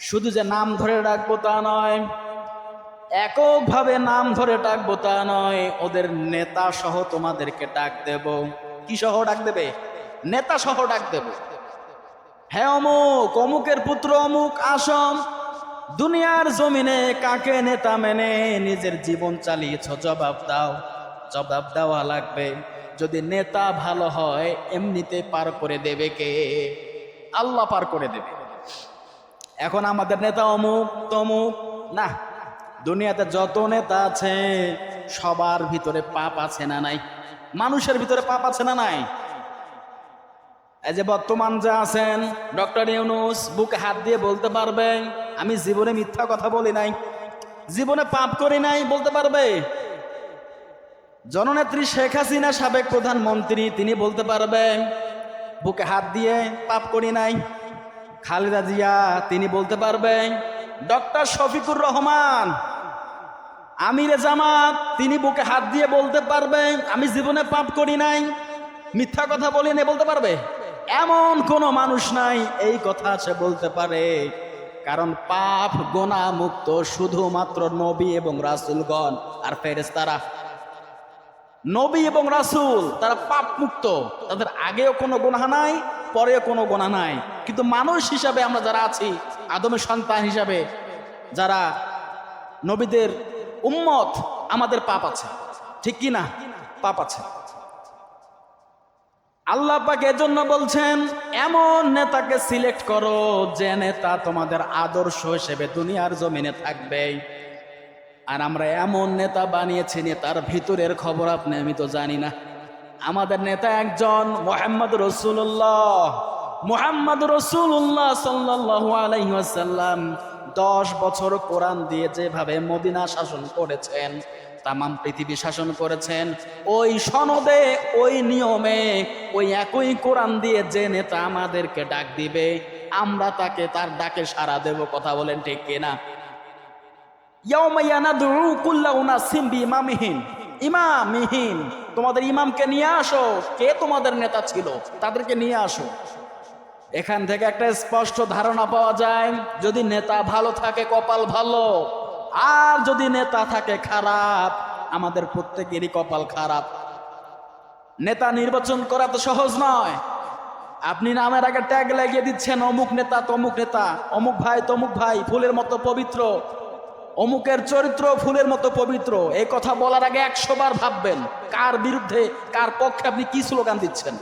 শুধু যে নাম ধরে ডাকবো তা নয়, এককভাবে নাম ধরে ডাকবো তা নয়, ওদের নেতা সহ তোমাদেরকে ডাক দেব। কি সহ ডাক দেবে? নেতা সহ ডাক দেব। হ্যাঁ অমুক, অমুকের পুত্র অমুক, আসম দুনিয়ার জমিনে কাকে নেতা মেনে নিজের জীবন চালিয়েছ জবাব দাও। জবাব দেওয়া লাগবে। যদি নেতা ভালো হয় এমনিতে পার করে দেবে কে? আল্লাহ পার করে দেবে। এখন আমাদের নেতা অমুক তমুক না, দুনিয়াতে যত নেতা আছে সবার ভিতরে পাপ আছে না নাই? মানুষের ভিতরে পাপ আছে না নাই? এই যে বর্তমান যা আছেন ডক্টর ইউনূস বুকে হাত দিয়ে বলতে পারবে আমি জীবনে মিথ্যা কথা বলি নাই, জীবনে পাপ করি নাই, বলতে পারবে? জননেত্রী শেখ হাসিনা সাবেক প্রধানমন্ত্রী, তিনি বলতে পারবেন বুকে হাত দিয়ে পাপ করি নাই। খালেদা জিয়া তিনি বলতে পারবেন। ডক্টর শফিকুর রহমান আমিরে জামাত তিনি বুকে হাত দিয়ে বলতে পারবেন আমি জীবনে পাপ করি নাই, মিথ্যা কথা বলি নাই, বলতে পারবে? এমন কোনো মানুষ নাই এই কথা সে বলতে পারে। কারণ পাপ গোনা মুক্ত শুধুমাত্র নবী এবং রাসূলগণ আর ফেরেশতারা। নবী এবং রাসূল তারা পাপ মুক্ত, তাদের আগেও কোনো গুনাহ নাই, পরেও কোনো গুনাহ নাই। কিন্তু মানুষ হিসাবে আমরা যারা আছি, আদমের সন্তান হিসাবে যারা নবীদের উম্মত, আমাদের পাপ আছে, ঠিক কি না? পাপ আছে। আল্লাহ পাক এজন্য বলছেন এমন নেতাকে সিলেক্ট করো যে নেতা তোমাদের আদর্শ হিসেবে দুনিয়ার জমিনে থাকবে। আর আমরা এমন নেতা বানিয়েছি, নেতার ভিতরের খবর আপনি আমি তো জানি না। আমাদের নেতা একজন মুহাম্মদ রাসূলুল্লাহ, মুহাম্মদ রাসূলুল্লাহ সাল্লাল্লাহু আলাইহি ওয়াসাল্লাম 10 বছর কোরআন দিয়ে যেভাবে মদিনা শাসন করেছেন, তামাম পৃথিবী শাসন করেছেন, ওই সনদে, ওই নিয়মে, ওই একই কোরআন দিয়ে যে নেতা আমাদেরকে ডাক দিবে আমরা তাকে তার ডাকে সাড়া দেব। কথা বলেন ঠিক কিনা? ইয়াউমা ইয়ানাদউ কুল্লা উনাসিম বিইমামিহিম, ইমামিহিম, তোমাদের ইমামকে নিয়ে আসো। কে তোমাদের নেতা ছিল তাদেরকে নিয়ে আসো। এখান থেকে একটা স্পষ্ট ধারণা পাওয়া যায়, যদি নেতা ভালো থাকে কপাল ভালো, আর যদি নেতা থাকে খারাপ আমাদের প্রত্যেকেরই কপাল খারাপ। নেতা নির্বাচন করা তো সহজ নয়। আপনি নামের আগে ট্যাগ লাগিয়ে দিচ্ছেন অমুক নেতা তমুক নেতা, অমুক ভাই তমুক ভাই ফুলের মতো পবিত্র, অমুকের চরিত্র ফুলের মতো পবিত্র। এই কথা বলার আগে 100 বার ভাববেন কার বিরুদ্ধে, কার পক্ষে আপনি কি স্লোগান দিচ্ছেন।